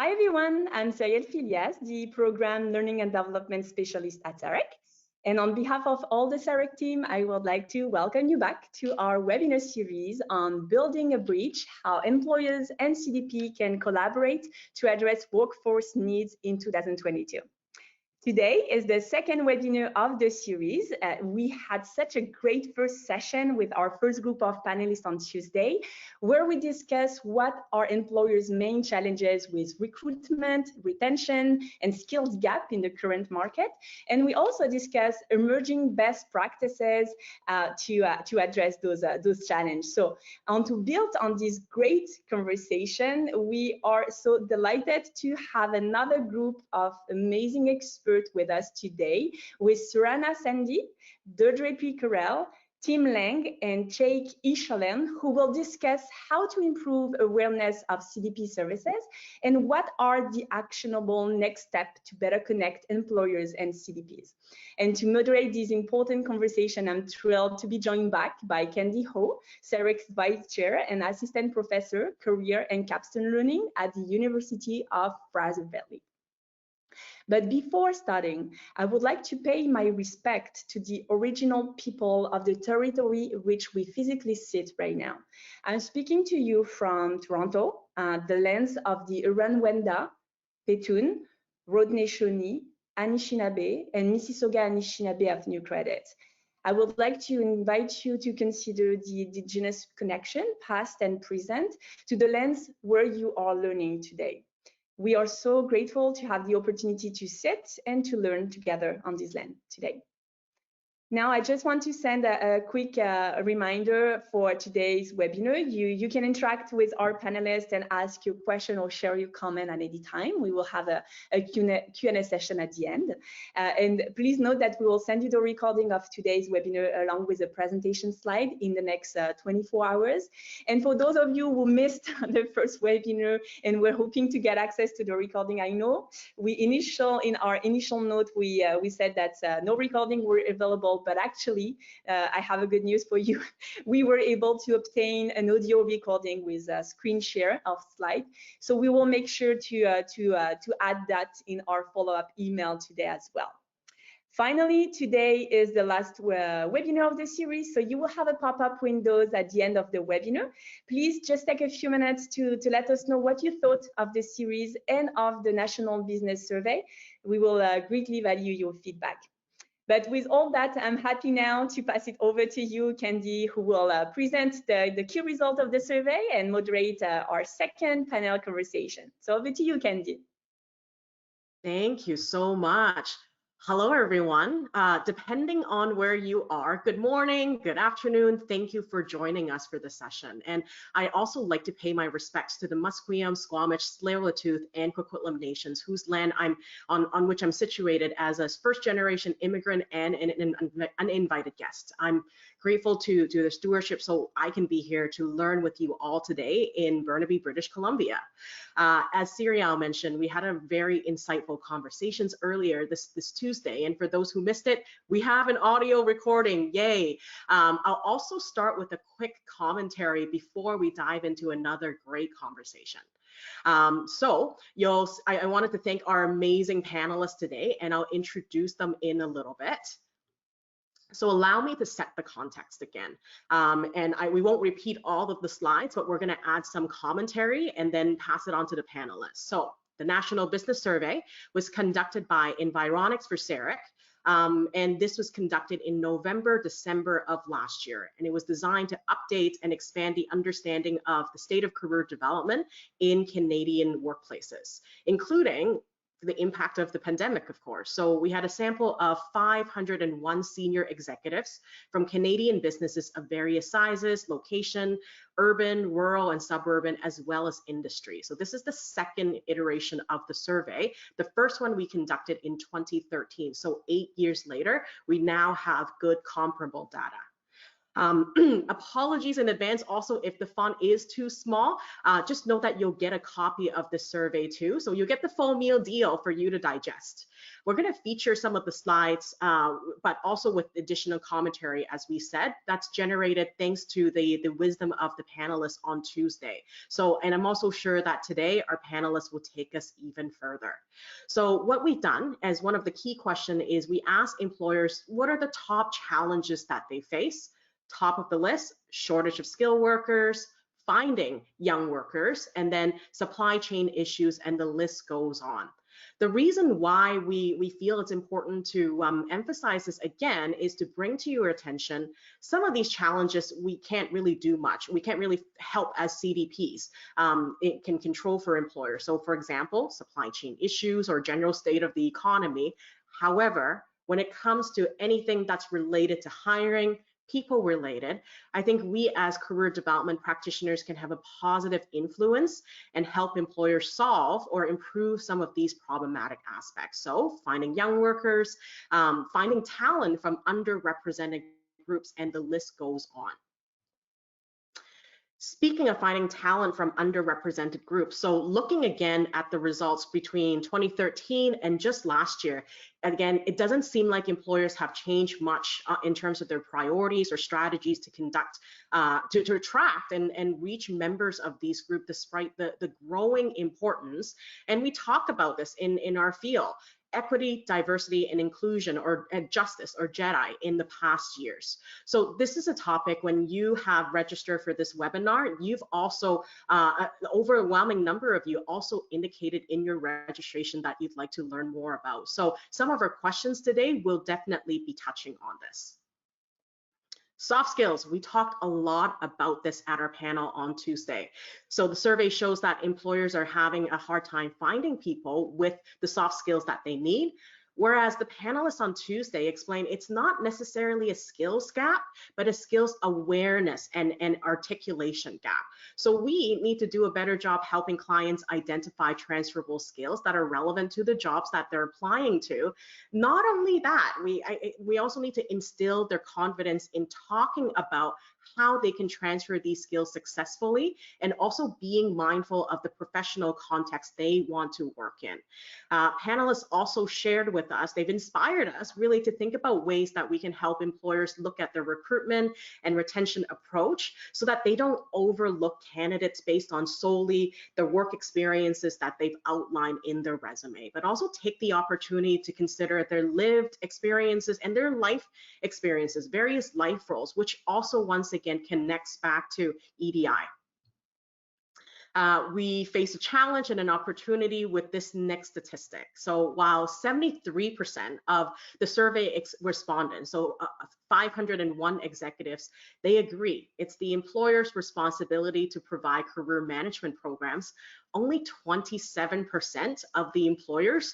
Hi everyone, I'm Ceric Filias, the Program Learning and Development Specialist at CERIC. And on behalf of all the CERIC team, I would like to welcome you back to our webinar series on building a bridge, how employers and CDP can collaborate to address workforce needs in 2022. Today is the second webinar of the series. We had such a great first session with our first group of panelists on Tuesday, where we discussed what are employers' main challenges with recruitment, retention, and skills gap in the current market. And we also discussed emerging best practices to address those challenges. So, to build on this great conversation, we are so delighted to have another group of amazing experts with us today with Surana Sandy, Deidre Pickerel, Tim Lang, and Jake Ishalen, who will discuss how to improve awareness of CDP services and what are the actionable next steps to better connect employers and CDPs. And to moderate this important conversation, I'm thrilled to be joined back by Candy Ho, CERIC's Vice Chair and Assistant Professor, Career and Capstone Learning at the University of Fraser Valley. But before starting, I would like to pay my respect to the original people of the territory which we physically sit right now. I'm speaking to you from Toronto, the lands of the Huron-Wendat, Petun, Haudenosaunee, Anishinaabe, and Mississauga Anishinaabe of New Credit. I would like to invite you to consider the indigenous connection, past and present, to the lands where you are learning today. We are so grateful to have the opportunity to sit and to learn together on this land today. Now, I just want to send a quick reminder for today's webinar. You can interact with our panelists and ask your question or share your comment at any time. We will have a Q&A session at the end. And please note that we will send you the recording of today's webinar along with a presentation slide in the next 24 hours. And for those of you who missed the first webinar and were hoping to get access to the recording, I know in our initial note, we said that no recording were available. But actually, I have a good news for you. We were able to obtain an audio recording with a screen share of slide. So we will make sure to add that in our follow-up email today as well. Finally, today is the last webinar of the series, so you will have a pop-up windows at the end of the webinar. Please just take a few minutes to let us know what you thought of the series and of the National Business Survey. We will greatly value your feedback. But with all that, I'm happy now to pass it over to you, Candy, who will present the key result of the survey and moderate our second panel conversation. So over to you, Candy. Thank you so much. Hello, everyone. Depending on where you are, good morning, good afternoon. Thank you for joining us for this session. And I also like to pay my respects to the Musqueam, Squamish, Tsleil-Waututh, and Coquitlam nations, whose land on which I'm situated as a first-generation immigrant and an uninvited guest. I'm grateful to the stewardship so I can be here to learn with you all today in Burnaby, British Columbia. As Ceric mentioned, we had a very insightful conversations earlier this Tuesday, and for those who missed it, we have an audio recording, yay. I'll also start with a quick commentary before we dive into another great conversation. I wanted to thank our amazing panelists today, and I'll introduce them in a little bit. So allow me to set the context again. We won't repeat all of the slides, but we're going to add some commentary and then pass it on to the panelists. So the National Business Survey was conducted by Environics for CERIC, and this was conducted in November, December of last year. And it was designed to update and expand the understanding of the state of career development in Canadian workplaces, including the impact of the pandemic, of course. So we had a sample of 501 senior executives from Canadian businesses of various sizes, location, urban, rural, and suburban, as well as industry. So this is the second iteration of the survey. The first one we conducted in 2013. So 8 years later, we now have good comparable data. Apologies in advance also if the font is too small. Just note that you'll get a copy of the survey too, so you'll get the full meal deal for you to digest. We're going to feature some of the slides, but also with additional commentary, as we said, that's generated thanks to the wisdom of the panelists on Tuesday. So, and I'm also sure that today our panelists will take us even further. So what we've done as one of the key questions is we ask employers, what are the top challenges that they face? Top of the list, shortage of skilled workers, finding young workers, and then supply chain issues, and the list goes on. The reason why we feel it's important to emphasize this again is to bring to your attention some of these challenges we can't really do much. We can't really help as CDPs. It can control for employers. So for example, supply chain issues or general state of the economy. However, when it comes to anything that's related to hiring, people related, I think we as career development practitioners can have a positive influence and help employers solve or improve some of these problematic aspects. So finding young workers, finding talent from underrepresented groups, and the list goes on. Speaking of finding talent from underrepresented groups, so looking again at the results between 2013 and just last year, again, it doesn't seem like employers have changed much in terms of their priorities or strategies to conduct, to attract and reach members of these groups despite the growing importance. And we talk about this in our field. Equity, diversity, and inclusion, or justice, or JEDI, in the past years. So this is a topic when you have registered for this webinar, you've also, an overwhelming number of you also indicated in your registration that you'd like to learn more about. So some of our questions today will definitely be touching on this. Soft skills, we talked a lot about this at our panel on Tuesday. So the survey shows that employers are having a hard time finding people with the soft skills that they need. Whereas the panelists on Tuesday explained it's not necessarily a skills gap, but a skills awareness and articulation gap. So we need to do a better job helping clients identify transferable skills that are relevant to the jobs that they're applying to. Not only that, we also need to instill their confidence in talking about how they can transfer these skills successfully, and also being mindful of the professional context they want to work in. Panelists also shared with us, they've inspired us really to think about ways that we can help employers look at their recruitment and retention approach so that they don't overlook candidates based on solely the work experiences that they've outlined in their resume, but also take the opportunity to consider their lived experiences and their life experiences, various life roles, which also once again connects back to EDI. We face a challenge and an opportunity with this next statistic. So while 73% of the survey respondents, so 501 executives, they agree it's the employer's responsibility to provide career management programs, only 27% of the employers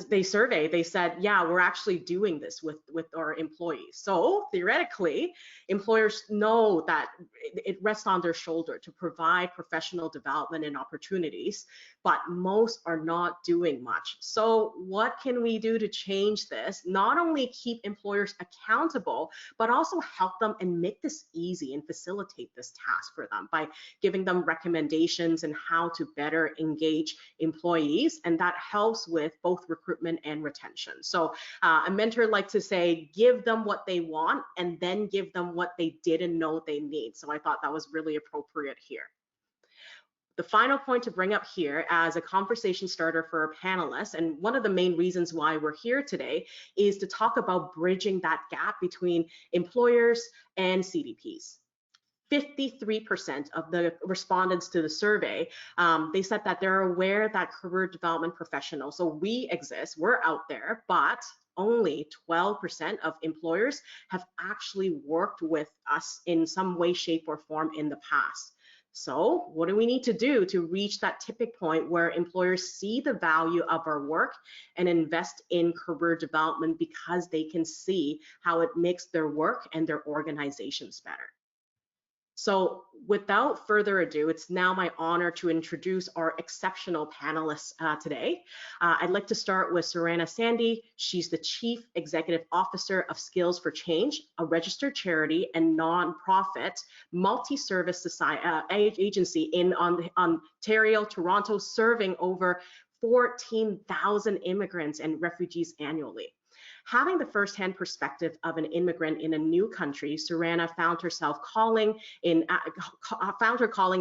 they surveyed, they said, yeah, we're actually doing this with our employees. So theoretically, employers know that it rests on their shoulder to provide professional development and opportunities, but most are not doing much. So what can we do to change this? Not only keep employers accountable, but also help them and make this easy and facilitate this task for them by giving them recommendations and how to better engage employees. And that helps with both recruitment and retention. So a mentor likes to say, give them what they want and then give them what they didn't know they need. So I thought that was really appropriate here. The final point to bring up here as a conversation starter for our panelists, and one of the main reasons why we're here today, is to talk about bridging that gap between employers and CDPs. 53% of the respondents to the survey, they said that they're aware that career development professionals, so we exist, we're out there, but only 12% of employers have actually worked with us in some way, shape, or form in the past. So what do we need to do to reach that tipping point where employers see the value of our work and invest in career development because they can see how it makes their work and their organizations better? So without further ado, it's now my honor to introduce our exceptional panelists today. I'd like to start with Surana Sandy. She's the Chief Executive Officer of Skills for Change, a registered charity and nonprofit multi-service agency in Ontario, Toronto, serving over 14,000 immigrants and refugees annually. Having the firsthand perspective of an immigrant in a new country, Surana found her calling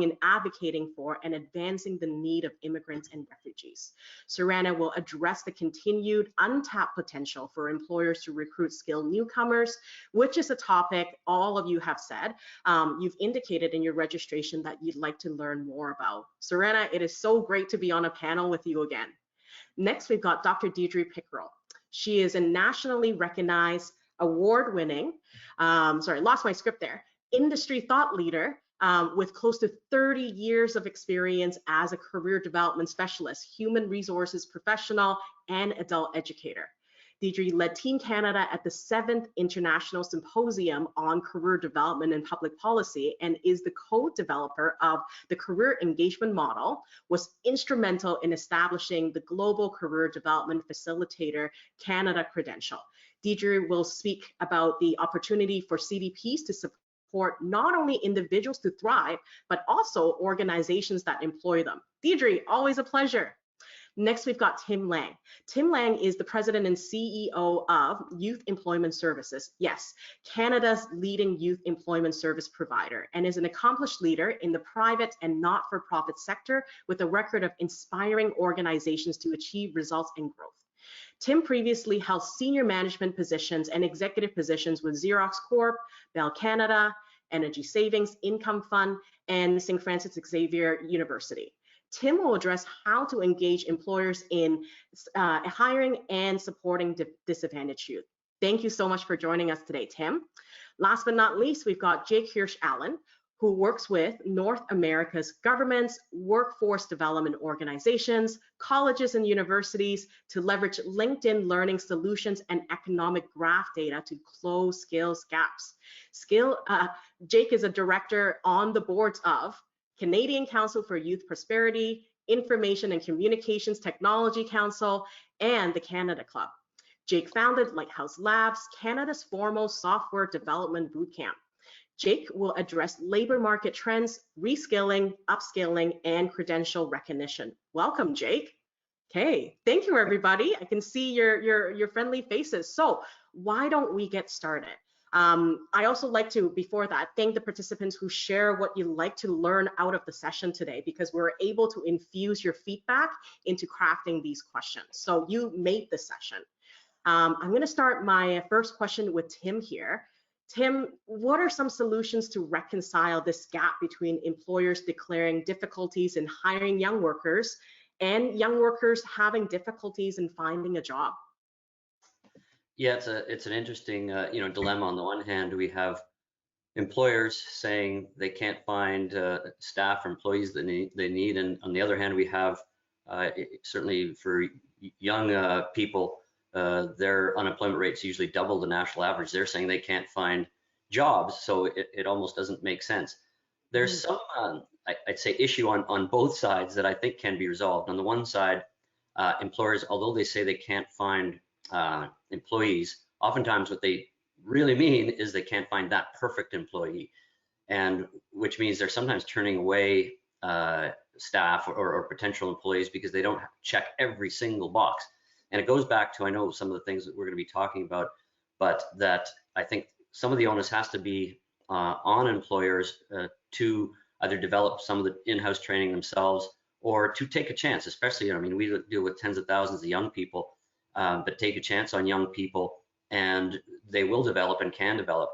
in advocating for and advancing the need of immigrants and refugees. Surana will address the continued untapped potential for employers to recruit skilled newcomers, which is a topic all of you have said. You've indicated in your registration that you'd like to learn more about. Surana, it is so great to be on a panel with you again. Next, we've got Dr. Deidre Pickerel. She is a nationally recognized, award-winning, industry thought leader with close to 30 years of experience as a career development specialist, human resources professional, and adult educator. Deidre led Team Canada at the 7th International Symposium on Career Development and Public Policy and is the co-developer of the Career Engagement Model, was instrumental in establishing the Global Career Development Facilitator Canada credential. Deidre will speak about the opportunity for CDPs to support not only individuals to thrive, but also organizations that employ them. Deidre, always a pleasure. Next, we've got Tim Lang. Tim Lang is the president and CEO of Youth Employment Services. Yes, Canada's leading youth employment service provider, and is an accomplished leader in the private and not-for-profit sector with a record of inspiring organizations to achieve results and growth. Tim previously held senior management positions and executive positions with Xerox Corp, Bell Canada, Energy Savings Income Fund, and St. Francis Xavier University. Tim will address how to engage employers in hiring and supporting disadvantaged youth. Thank you so much for joining us today, Tim. Last but not least, we've got Jake Hirsch-Allen, who works with North America's governments, workforce development organizations, colleges and universities to leverage LinkedIn learning solutions and economic graph data to close skills gaps. Jake is a director on the boards of Canadian Council for Youth Prosperity, Information and Communications Technology Council, and the Canada Club. Jake founded Lighthouse Labs, Canada's foremost software development bootcamp. Jake will address labor market trends, reskilling, upskilling, and credential recognition. Welcome, Jake. Okay, thank you, everybody. I can see your friendly faces. So why don't we get started? I also like to, before that, thank the participants who share what you like to learn out of the session today, because we're able to infuse your feedback into crafting these questions. So you made the session. I'm going to start my first question with Tim here. Tim, what are some solutions to reconcile this gap between employers declaring difficulties in hiring young workers and young workers having difficulties in finding a job? Yeah, it's an interesting dilemma. On the one hand, we have employers saying they can't find staff or employees that they need, and on the other hand, we have certainly for young people, their unemployment rates usually double the national average. They're saying they can't find jobs, so it almost doesn't make sense. There's some I'd say issue on both sides that I think can be resolved. On the one side, employers, although they say they can't find employees, oftentimes what they really mean is they can't find that perfect employee, and which means they're sometimes turning away staff or potential employees because they don't check every single box. And it goes back to, I know some of the things that we're going to be talking about, but that I think some of the onus has to be on employers to either develop some of the in-house training themselves or to take a chance, especially, I mean, we deal with tens of thousands of young people, but take a chance on young people and they will develop and can develop.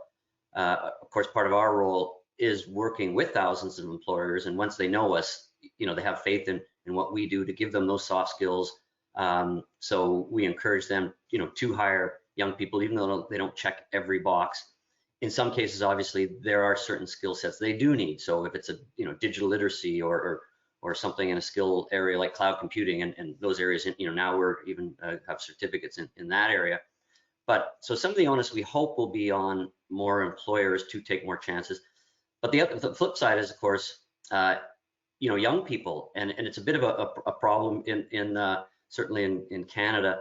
Of course, part of our role is working with thousands of employers, and once they know us, they have faith in what we do to give them those soft skills. So we encourage them, to hire young people, even though they don't check every box. In some cases, obviously, there are certain skill sets they do need. So if it's a digital literacy or something in a skill area like cloud computing and those areas, now we're even have certificates in that area. But so some of the onus we hope will be on more employers to take more chances. But the flip side is, of course, young people, and it's a bit of a problem in certainly in Canada,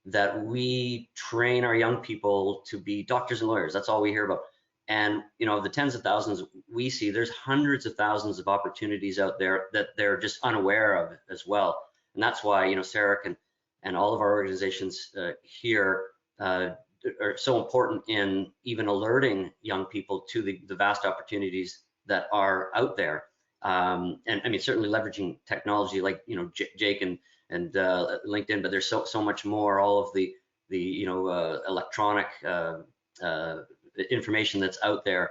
that we train our young people to be doctors and lawyers. That's all we hear about. And the tens of thousands we see, there's hundreds of thousands of opportunities out there that they're just unaware of as well. And that's why CERIC and all of our organizations here are so important in even alerting young people to the vast opportunities that are out there. And I mean, certainly leveraging technology like Jake and LinkedIn, but there's so much more. All of the electronic information that's out there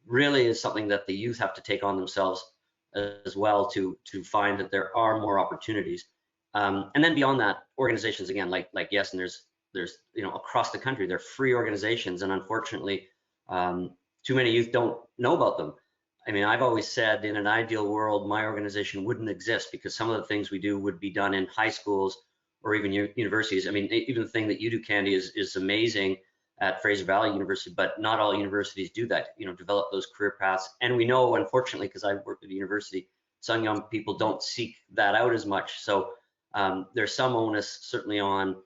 really is something that the youth have to take on themselves as well to find that there are more opportunities. And then beyond that, organizations again, like Yes, and there's across the country, they're free organizations, and unfortunately, too many youth don't know about them. I mean, I've always said in an ideal world, my organization wouldn't exist because some of the things we do would be done in high schools or even universities. I mean, even the thing that you do, Candy, is amazing at Fraser Valley University, but not all universities do that, develop those career paths. And we know, unfortunately, because I've worked at a university, some young people don't seek that out as much. So there's some onus certainly on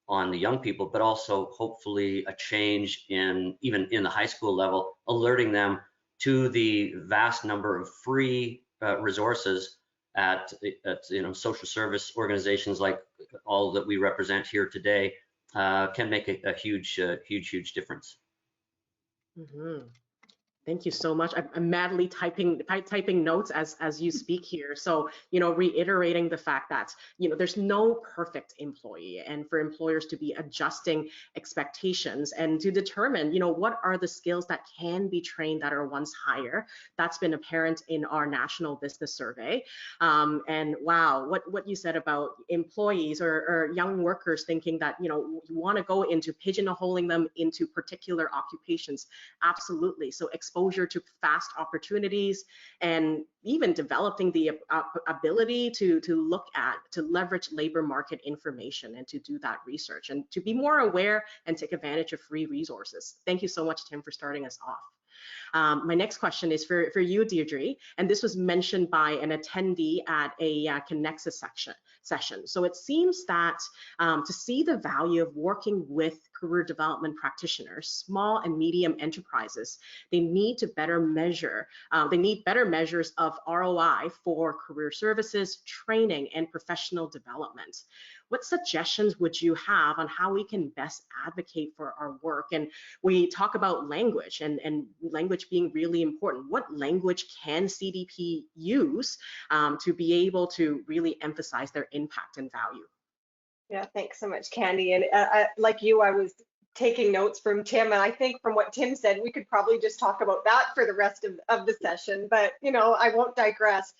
the young people, but also hopefully a change even in the high school level, alerting them to the vast number of free resources at social service organizations like all that we represent here today can make a huge difference. Mm-hmm. Thank you so much. I'm madly typing notes as you speak here. So, reiterating the fact that, there's no perfect employee, and for employers to be adjusting expectations and to determine, what are the skills that can be trained that are once higher. That's been apparent in our national business survey. And wow, what you said about employees or young workers thinking that, you want to go into pigeonholing them into particular occupations. Absolutely. So exposure to fast opportunities, and even developing the ability to leverage labor market information and to do that research and to be more aware and take advantage of free resources. Thank you so much, Tim, for starting us off. My next question is for you, Deidre, and this was mentioned by an attendee at a Connexus session. So it seems that to see the value of working with career development practitioners, small and medium enterprises, they need better measures of ROI for career services, training, and professional development. What suggestions would you have on how we can best advocate for our work? And we talk about language and language being really important. What language can CDP use to be able to really emphasize their impact and value? Yeah, thanks so much, Candy. And like you, I was taking notes from Tim, and I think from what Tim said, we could probably just talk about that for the rest of the session, but I won't digress.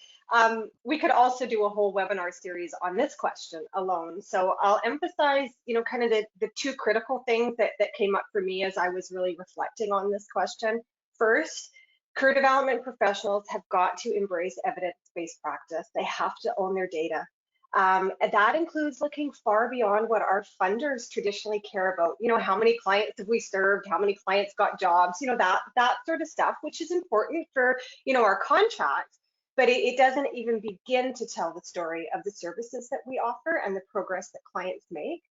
We could also do a whole webinar series on this question alone. So I'll emphasize, kind of the two critical things that came up for me as I was really reflecting on this question. First, career development professionals have got to embrace evidence-based practice. They have to own their data. That includes looking far beyond what our funders traditionally care about. How many clients have we served? How many clients got jobs? That sort of stuff, which is important for, our contracts, but it doesn't even begin to tell the story of the services that we offer and the progress that clients make.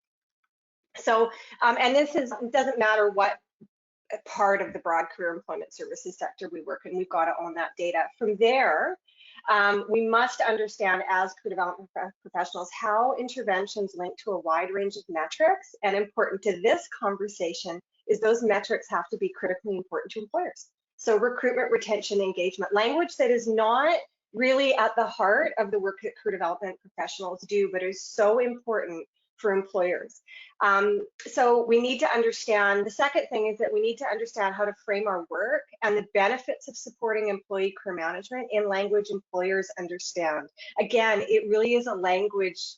So, and this doesn't matter what part of the broad career employment services sector we work in, we've got to own that data. From there, we must understand as career development professionals how interventions link to a wide range of metrics, and important to this conversation is those metrics have to be critically important to employers. So recruitment, retention, engagement, language that is not really at the heart of the work that career development professionals do, but is so important for employers. So we need to understand, the second thing is that we need to understand how to frame our work and the benefits of supporting employee career management in language employers understand. Again, it really is a language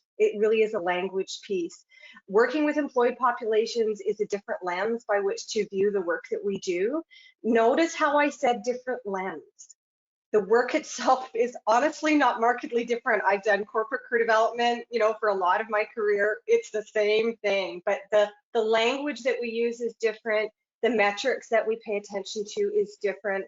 piece. Working with employed populations is a different lens by which to view the work that we do. Notice how I said different lens. The work itself is honestly not markedly different. I've done corporate career development, for a lot of my career. It's the same thing, but the language that we use is different. The metrics that we pay attention to is different.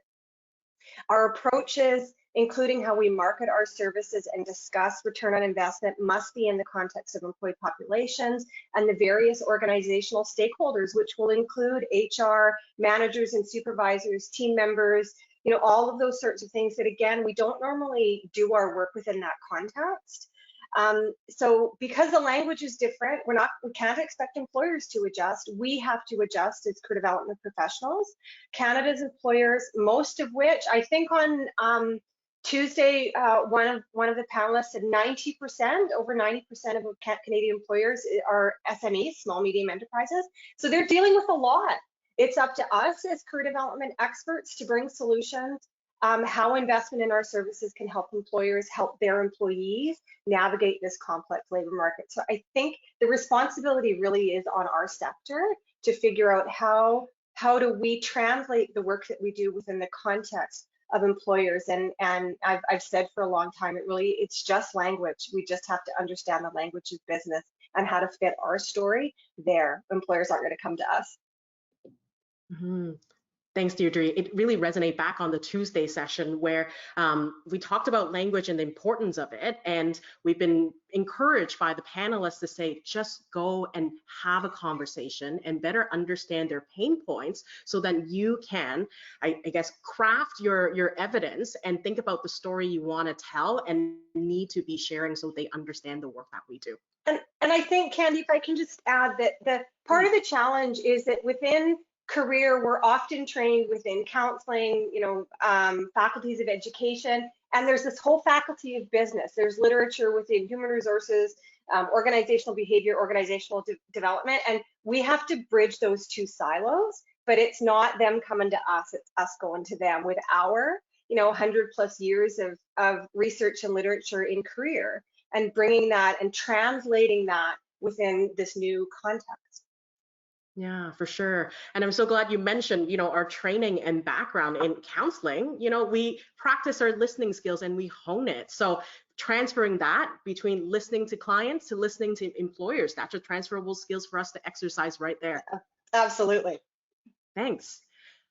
Our approaches, including how we market our services and discuss return on investment, must be in the context of employee populations and the various organizational stakeholders, which will include HR, managers and supervisors, team members, you know, all of those sorts of things that, again, we don't normally do our work within that context. So because the language is different, we can't expect employers to adjust. We have to adjust as career development professionals. Canada's employers, most of which, I think on Tuesday, one of the panelists said 90%, over 90% of Canadian employers are SMEs, small, medium enterprises. So they're dealing with a lot. It's up to us as career development experts to bring solutions, how investment in our services can help employers help their employees navigate this complex labor market. So I think the responsibility really is on our sector to figure out how do we translate the work that we do within the context of employers. And I've said for a long time, it's just language. We just have to understand the language of business and how to fit our story there. Employers aren't going to come to us. Mm-hmm. Thanks, Deirdre. It really resonated back on the Tuesday session where we talked about language and the importance of it. And we've been encouraged by the panelists to say, just go and have a conversation and better understand their pain points so that you can, I guess, craft your evidence and think about the story you want to tell and need to be sharing so they understand the work that we do. And I think, Candy, if I can just add that the part of the challenge is that within career, we're often trained within counseling, you know, faculties of education, and there's this whole faculty of business. There's literature within human resources, organizational behavior, organizational development, and we have to bridge those two silos, but it's not them coming to us, it's us going to them with our, you know, 100+ years of research and literature in career, and bringing that and translating that within this new context. Yeah, for sure. And I'm so glad you mentioned, you know, our training and background in counseling. You know, we practice our listening skills and we hone it. So transferring that between listening to clients to listening to employers, that's a transferable skills for us to exercise right there. Absolutely. Thanks.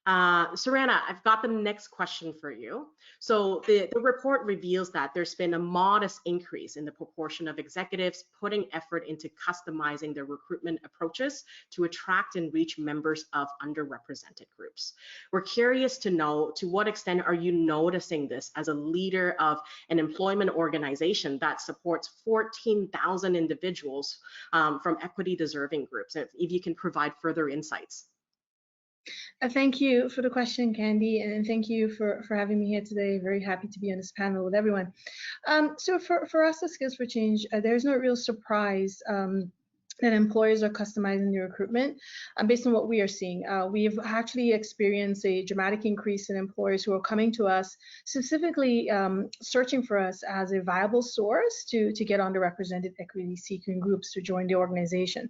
Sarana, I've got the next question for you. So the report reveals that there's been a modest increase in the proportion of executives putting effort into customizing their recruitment approaches to attract and reach members of underrepresented groups. We're curious to know, to what extent are you noticing this as a leader of an employment organization that supports 14,000 individuals from equity deserving groups? If you can provide further insights. Thank you for the question, Candy, and thank you for having me here today. Very happy to be on this panel with everyone. So for us at Skills for Change, there's no real surprise that employers are customizing their recruitment based on what we are seeing. We've actually experienced a dramatic increase in employers who are coming to us, specifically searching for us as a viable source to get underrepresented equity-seeking groups to join the organization.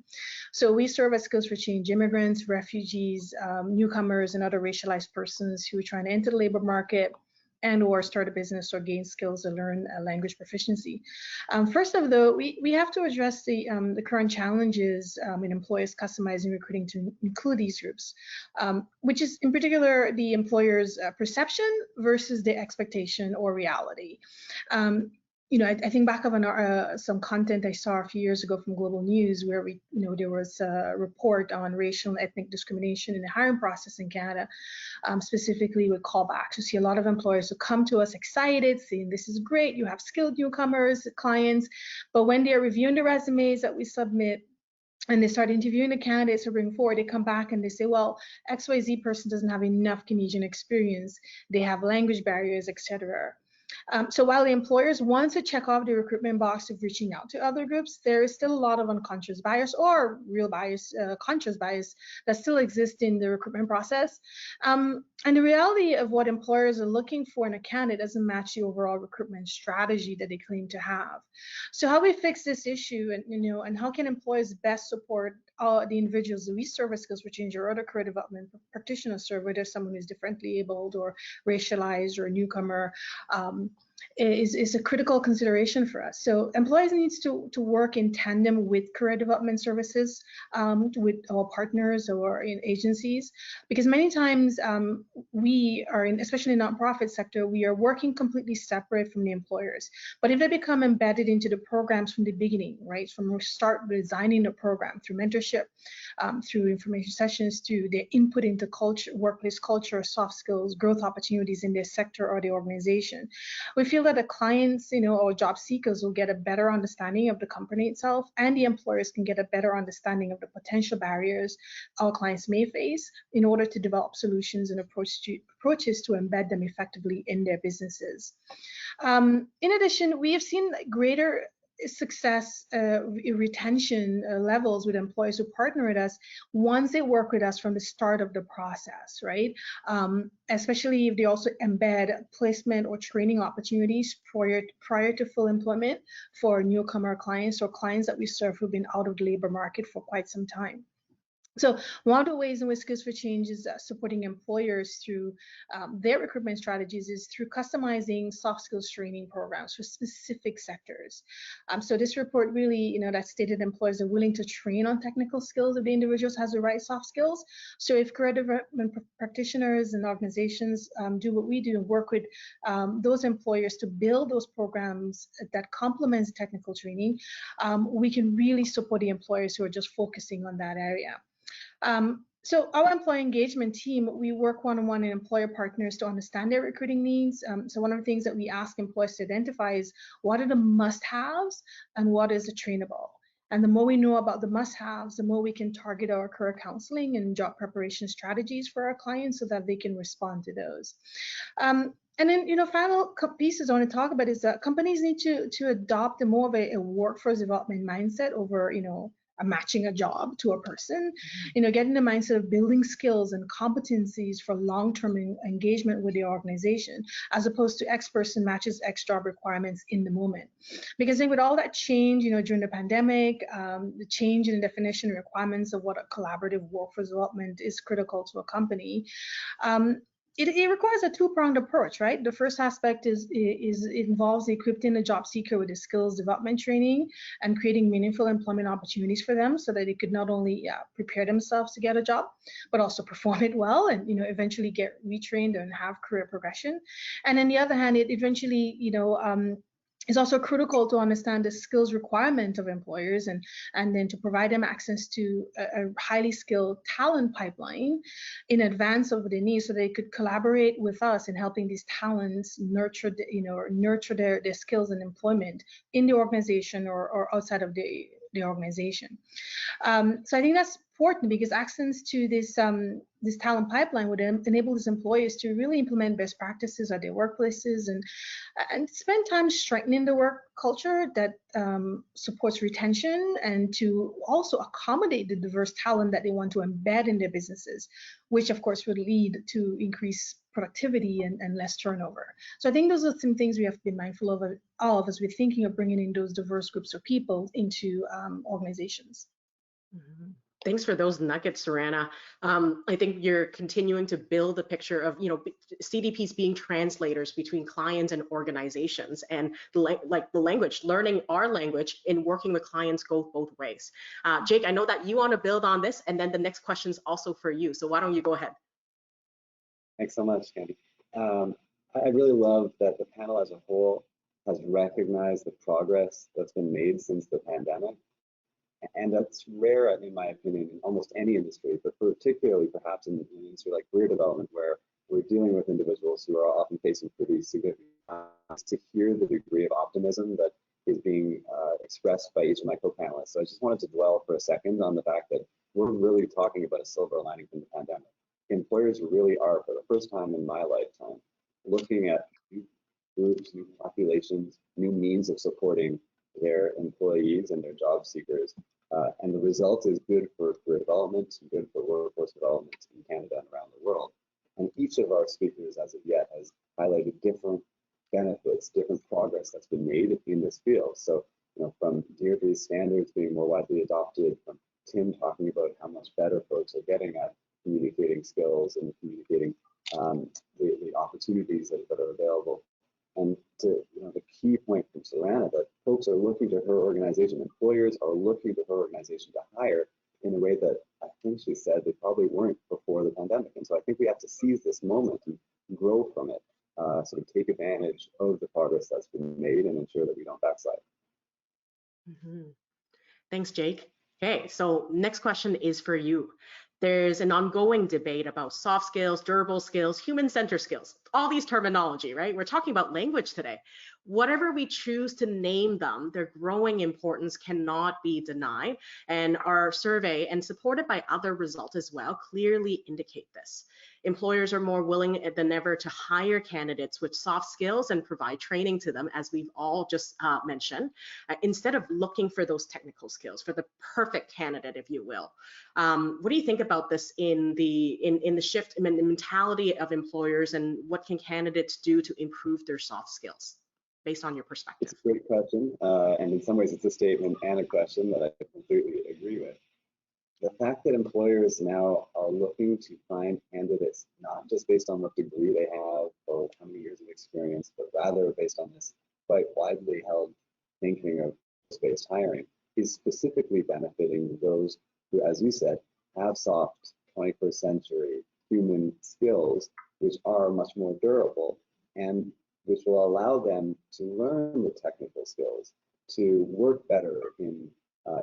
So we serve as Skills for Change immigrants, refugees, newcomers, and other racialized persons who are trying to enter the labor market and or start a business or gain skills or learn a language proficiency. First of though, we have to address the current challenges in employers customizing recruiting to include these groups, which is in particular the employer's perception versus the expectation or reality. You know, I think back on some content I saw a few years ago from Global News where there was a report on racial and ethnic discrimination in the hiring process in Canada, specifically with callbacks. You see a lot of employers who come to us excited, saying this is great, you have skilled newcomers, clients, but when they're reviewing the resumes that we submit, and they start interviewing the candidates to bring forward, they come back and they say, well, XYZ person doesn't have enough Canadian experience, they have language barriers, etc. So while the employers want to check off the recruitment box of reaching out to other groups, there is still a lot of unconscious bias or real bias, conscious bias that still exists in the recruitment process. And the reality of what employers are looking for in a candidate doesn't match the overall recruitment strategy that they claim to have. So how we fix this issue, and how can employers best support the individuals that we serve as Skills for Change or other career development practitioners serve, whether someone who's differently abled or racialized or a newcomer, is a critical consideration for us. So employers needs to work in tandem with career development services, with our partners or in agencies, because many times we are in, especially in the nonprofit sector, we are working completely separate from the employers. But if they become embedded into the programs from the beginning, right, from the start designing the program through mentorship, through information sessions, to their input into culture, workplace culture, soft skills, growth opportunities in their sector or the organization, we feel that the clients, or job seekers will get a better understanding of the company itself, and the employers can get a better understanding of the potential barriers our clients may face in order to develop solutions and approaches to embed them effectively in their businesses. In addition, we have seen greater success retention levels with employers who partner with us once they work with us from the start of the process, right? Especially if they also embed placement or training opportunities prior to full employment for newcomer clients or clients that we serve who've been out of the labor market for quite some time. So one of the ways in which Skills for Change is supporting employers through their recruitment strategies is through customizing soft skills training programs for specific sectors. So this report really, that stated employers are willing to train on technical skills if the individuals has the right soft skills. So if career development practitioners and organizations do what we do and work with those employers to build those programs that complements technical training, we can really support the employers who are just focusing on that area. So our employee engagement team, we work one-on-one in employer partners to understand their recruiting needs. So one of the things that we ask employers to identify is what are the must-haves and what is the trainable. And the more we know about the must-haves, the more we can target our career counseling and job preparation strategies for our clients so that they can respond to those. And then, final pieces I want to talk about is that companies need to adopt more of a workforce development mindset over, matching a job to a person, getting the mindset of building skills and competencies for long-term engagement with the organization, as opposed to X person matches X job requirements in the moment. Because I think with all that change, during the pandemic, the change in the definition and requirements of what a collaborative workforce development is critical to a company, it requires a two-pronged approach, right? The first aspect it involves equipping the job seeker with the skills development training and creating meaningful employment opportunities for them so that they could not only prepare themselves to get a job, but also perform it well and, eventually get retrained and have career progression. And on the other hand, it eventually, it's also critical to understand the skills requirement of employers and then to provide them access to a highly skilled talent pipeline in advance of their needs so they could collaborate with us in helping these talents nurture their skills and employment in the organization or outside of the organization. So I think that's important because access to this talent pipeline would enable these employers to really implement best practices at their workplaces and spend time strengthening the work culture that supports retention and to also accommodate the diverse talent that they want to embed in their businesses, which of course would lead to increased productivity and less turnover. So I think those are some things we have to be mindful of as we're thinking of bringing in those diverse groups of people into organizations. Mm-hmm. Thanks for those nuggets, Sarana. I think you're continuing to build a picture of, CDPs being translators between clients and organizations, and the language, learning our language in working with clients go both ways. Jake, I know that you want to build on this, and then the next question is also for you. So why don't you go ahead? Thanks so much, Candy. I really love that the panel as a whole has recognized the progress that's been made since the pandemic. And that's rare, in my opinion, in almost any industry, but particularly perhaps in an industry like career development, where we're dealing with individuals who are often facing pretty significant to hear the degree of optimism that is being expressed by each of my co-panelists. So I just wanted to dwell for a second on the fact that we're really talking about a silver lining from the pandemic. Employers really are, for the first time in my lifetime, looking at new groups, new populations, new means of supporting their employees and their job seekers. And the result is good for career development, good for workforce development in Canada and around the world. And each of our speakers as of yet has highlighted different benefits, different progress that's been made in this field. So, from Deirdre's standards being more widely adopted, from Tim talking about how much better folks are getting at communicating skills and communicating the opportunities that are available, And to the key point from Sorana, that folks are looking to her organization, employers are looking to her organization to hire in a way that I think she said they probably weren't before the pandemic. And so I think we have to seize this moment and grow from it, sort of take advantage of the progress that's been made and ensure that we don't backslide. Thanks, Jake. Okay, so next question is for you. There's an ongoing debate about soft skills, durable skills, human-centered skills, all these terminology, right? We're talking about language today. Whatever we choose to name them, their growing importance cannot be denied. And our survey, and supported by other results as well, clearly indicate this. Employers are more willing than ever to hire candidates with soft skills and provide training to them, as we've all just mentioned, instead of looking for those technical skills, for the perfect candidate, if you will. What do you think about this in the shift in the mentality of employers, and what can candidates do to improve their soft skills, based on your perspective? It's a great question, and in some ways it's a statement and a question that I completely agree with. The fact that employers now are looking to find candidates not just based on what degree they have or how many years of experience, but rather based on this quite widely held thinking of based hiring is specifically benefiting those who, as you said, have soft 21st century human skills, which are much more durable and which will allow them to learn the technical skills to work better in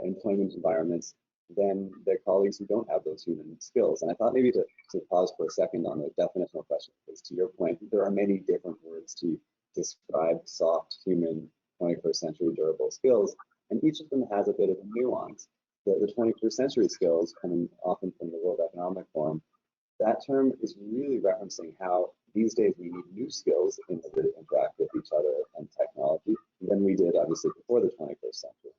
employment environments than their colleagues who don't have those human skills. And I thought maybe to pause for a second on the definitional question, because to your point, there are many different words to describe soft human 21st century durable skills, and each of them has a bit of a nuance. The 21st century skills, coming often from the World Economic Forum, that term is really referencing how these days we need new skills in order to interact with each other and technology than we did obviously before the 21st century.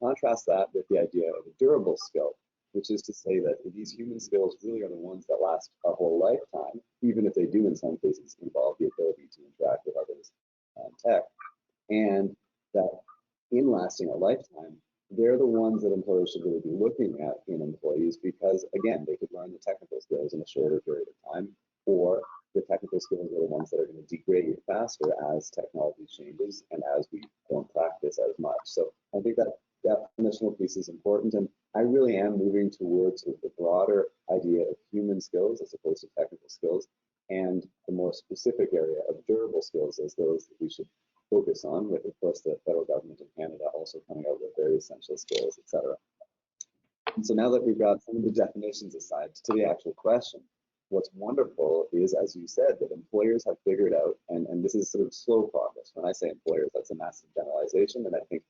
Contrast that with the idea of a durable skill, which is to say that these human skills really are the ones that last a whole lifetime, even if they do in some cases involve the ability to interact with others and tech, and that in lasting a lifetime, they're the ones that employers should really be looking at in employees, because again, they could learn the technical skills in a shorter period of time, or the technical skills are the ones that are going to degrade faster as technology changes and as we don't practice as much. So I think that definitional piece is important, and I really am moving towards the broader idea of human skills as opposed to technical skills, and the more specific area of durable skills as those that we should focus on, with of course the federal government in Canada also coming out with very essential skills, etc. And so now that we've got some of the definitions aside, to the actual question, what's wonderful is, as you said, that employers have figured out, and this is sort of slow progress. When I say employers, that's a massive generalization, and I think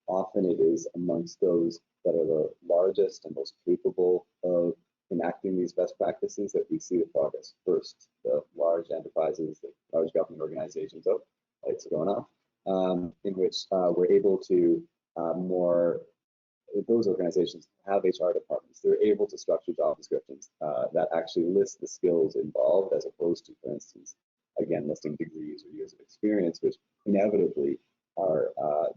often it is amongst those that are the largest and most capable of enacting these best practices that we see the progress first. The large enterprises, the large government organizations, lights are going off, in which we're able to those organizations have HR departments. They're able to structure job descriptions that actually list the skills involved, as opposed to, for instance, again, listing degrees or years of experience, which inevitably are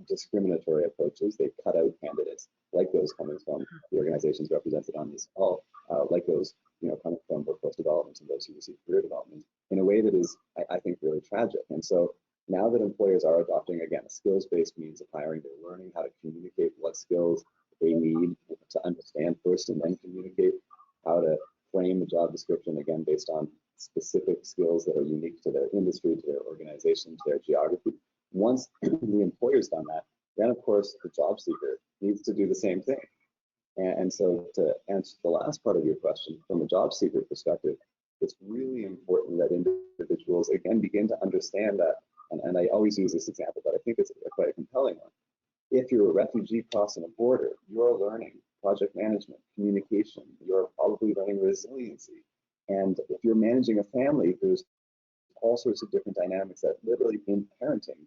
discriminatory approaches. They cut out candidates like those coming from the organizations represented on this call, like those coming from workforce development and those who receive career development, in a way that is, I think, really tragic. And so now that employers are adopting, again, a skills-based means of hiring, they're learning how to communicate what skills they need to understand first, and then communicate how to frame a job description, again, based on specific skills that are unique to their industry, to their organization, to their geography. Once the employer's done that, then of course the job seeker needs to do the same thing. And so to answer the last part of your question, from a job seeker perspective, it's really important that individuals, again, begin to understand that, and I always use this example, but I think it's quite a compelling one. If you're a refugee crossing a border, you're learning project management, communication, you're probably learning resiliency. And if you're managing a family, there's all sorts of different dynamics that literally in parenting,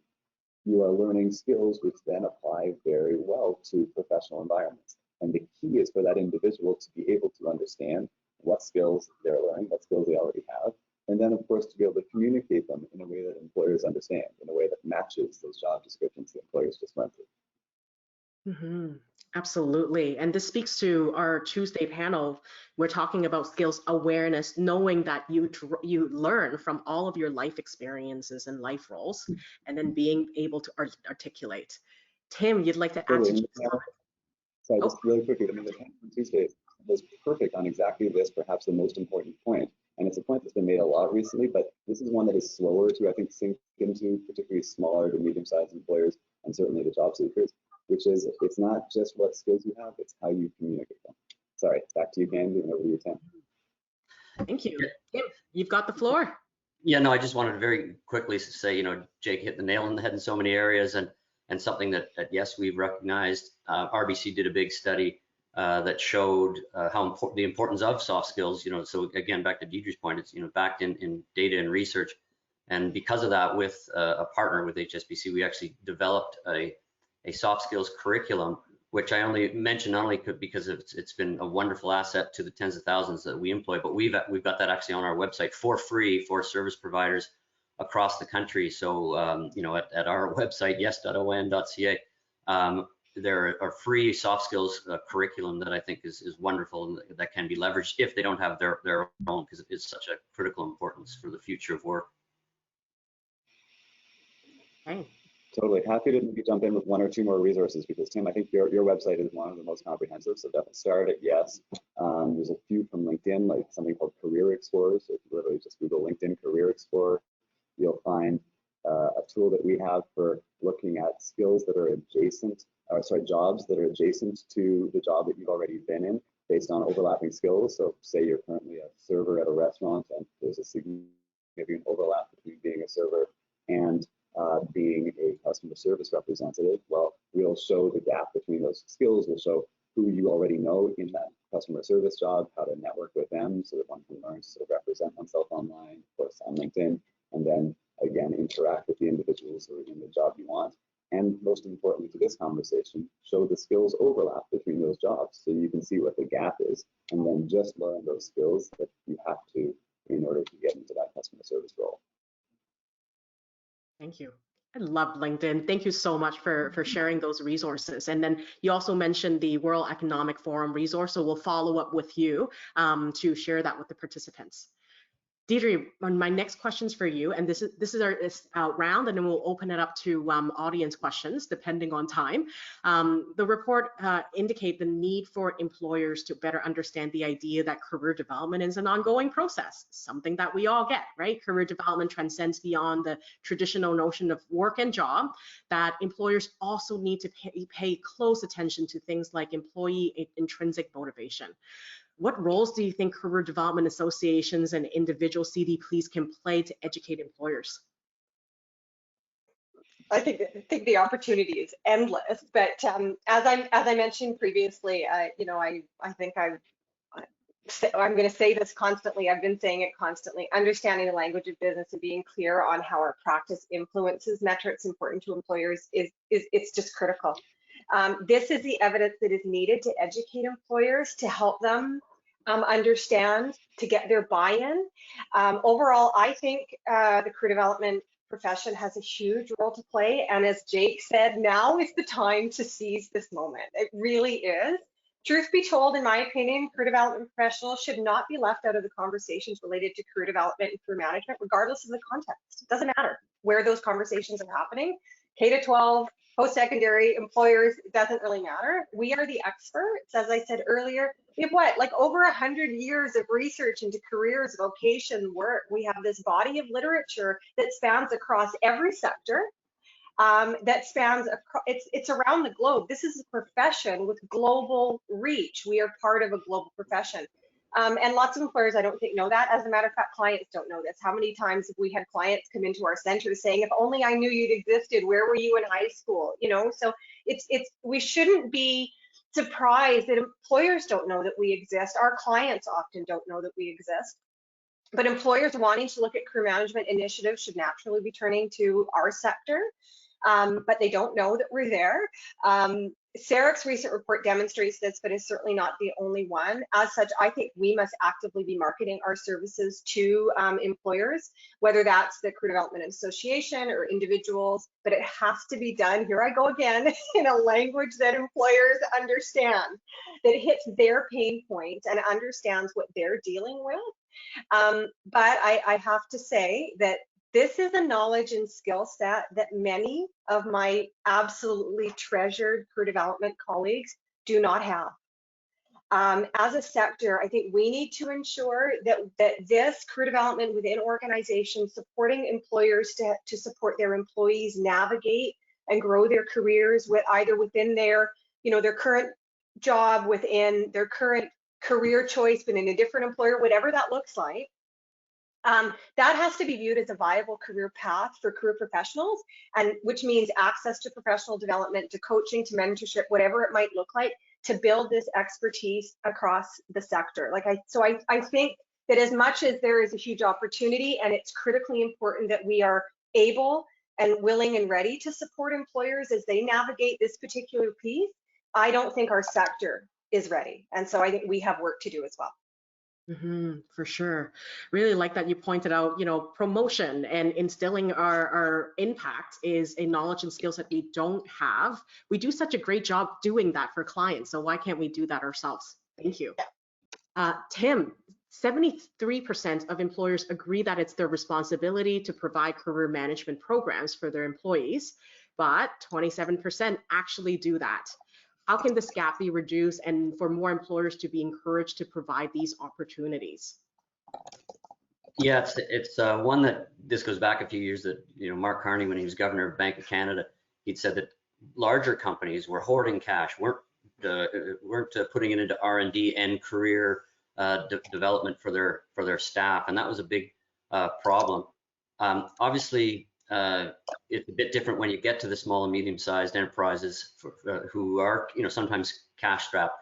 you are learning skills which then apply very well to professional environments. And the key is for that individual to be able to understand what skills they're learning, what skills they already have, and then of course to be able to communicate them in a way that employers understand, in a way that matches those job descriptions the employers just went through. Absolutely. And this speaks to our Tuesday panel. We're talking about skills awareness, knowing that you learn from all of your life experiences and life roles, and then being able to articulate. Tim, you'd like to add to Jake's comment? So just really quickly, I mean, the panel on Tuesday was perfect on exactly this, perhaps the most important point. And it's a point that's been made a lot recently, but this is one that is slower to, I think, sink into particularly smaller to medium-sized employers and certainly the job seekers, which is it's not just what skills you have, it's how you communicate them. Sorry, back to you, Candy, and over to you, Tim. Thank you. Tim, you've got the floor. Yeah, no, I just wanted to very quickly say, Jake hit the nail on the head in so many areas, and something that yes, we've recognized. RBC did a big study that showed the importance of soft skills. So again, back to Deidre's point, it's backed in data and research, and because of that, with a partner with HSBC, we actually developed a soft skills curriculum, which I only mention not only because it's been a wonderful asset to the tens of thousands that we employ, but we've got that actually on our website for free for service providers across the country. So at our website, yes.on.ca, there are free soft skills curriculum that I think is wonderful and that can be leveraged if they don't have their own, because it is such a critical importance for the future of work. Okay. Totally happy to maybe jump in with one or two more resources, because Tim, I think your website is one of the most comprehensive, so definitely start at yes. There's a few from LinkedIn, like something called Career Explorer. So if you literally just Google LinkedIn Career Explorer, you'll find a tool that we have for looking at skills that are adjacent, or sorry, jobs that are adjacent to the job that you've already been in based on overlapping skills. So say you're currently a server at a restaurant and there's a significant overlap between being a server and being a customer service representative. Well, we'll show the gap between those skills. We'll show who you already know in that customer service job, how to network with them so that one can learn to sort of represent oneself online, of course, on LinkedIn, and then again, interact with the individuals who are in the job you want. And most importantly to this conversation, show the skills overlap between those jobs so you can see what the gap is, and then just learn those skills that you have to in order to get into that customer service role. Thank you. I love LinkedIn. Thank you so much for sharing those resources. And then you also mentioned the World Economic Forum resource, so we'll follow up with you to share that with the participants. Deidre, my next question's for you, and this is our round, and then we'll open it up to audience questions depending on time. The report indicate the need for employers to better understand the idea that career development is an ongoing process, something that we all get, right? Career development transcends beyond the traditional notion of work and job, that employers also need to pay close attention to things like employee intrinsic motivation. What roles do you think career development associations and individual CDPs can play to educate employers? I think the opportunity is endless, but as I mentioned previously, I think I'm going to say this constantly. I've been saying it constantly. Understanding the language of business and being clear on how our practice influences metrics important to employers it's just critical. This is the evidence that is needed to educate employers, to help them understand, to get their buy-in. Overall, I think the career development profession has a huge role to play. And as Jake said, now is the time to seize this moment. It really is. Truth be told, in my opinion, career development professionals should not be left out of the conversations related to career development and career management, regardless of the context. It doesn't matter where those conversations are happening. K-12, post-secondary, employers, it doesn't really matter. We are the experts. As I said earlier, we have like over 100 years of research into careers, vocation, work. We have this body of literature that spans across every sector, that spans, it's around the globe. This is a profession with global reach. We are part of a global profession. And lots of employers, I don't think, know that. As a matter of fact, clients don't know this. How many times have we had clients come into our center saying, if only I knew you'd existed, where were you in high school? So we shouldn't be surprised that employers don't know that we exist. Our clients often don't know that we exist. But employers wanting to look at career management initiatives should naturally be turning to our sector, but they don't know that we're there. CERIC's recent report demonstrates this, but is certainly not the only one. As such, I think we must actively be marketing our services to employers, whether that's the Career Development Association or individuals, but it has to be done, here I go again, in a language that employers understand, that hits their pain points and understands what they're dealing with. But I have to say that this is a knowledge and skill set that many of my absolutely treasured career development colleagues do not have. As a sector, I think we need to ensure that this career development within organizations, supporting employers to support their employees navigate and grow their careers with either within their, their current job, within their current career choice, within a different employer, whatever that looks like. That has to be viewed as a viable career path for career professionals, and which means access to professional development, to coaching, to mentorship, whatever it might look like, to build this expertise across the sector. So I think that as much as there is a huge opportunity, and it's critically important that we are able and willing and ready to support employers as they navigate this particular piece, I don't think our sector is ready. And so I think we have work to do as well. For sure. Really like that you pointed out, promotion and instilling our impact is a knowledge and skills that we don't have. We do such a great job doing that for clients, so why can't we do that ourselves? Thank you. Tim, 73% of employers agree that it's their responsibility to provide career management programs for their employees, but 27% actually do that. How can this gap be reduced and for more employers to be encouraged to provide these opportunities? Yeah, it's one that this goes back a few years that, Mark Carney, when he was governor of Bank of Canada, he'd said that larger companies were hoarding cash, weren't putting it into R&D and career development for their staff, and that was a big problem. Obviously, it's a bit different when you get to the small and medium-sized enterprises who are, sometimes cash-strapped.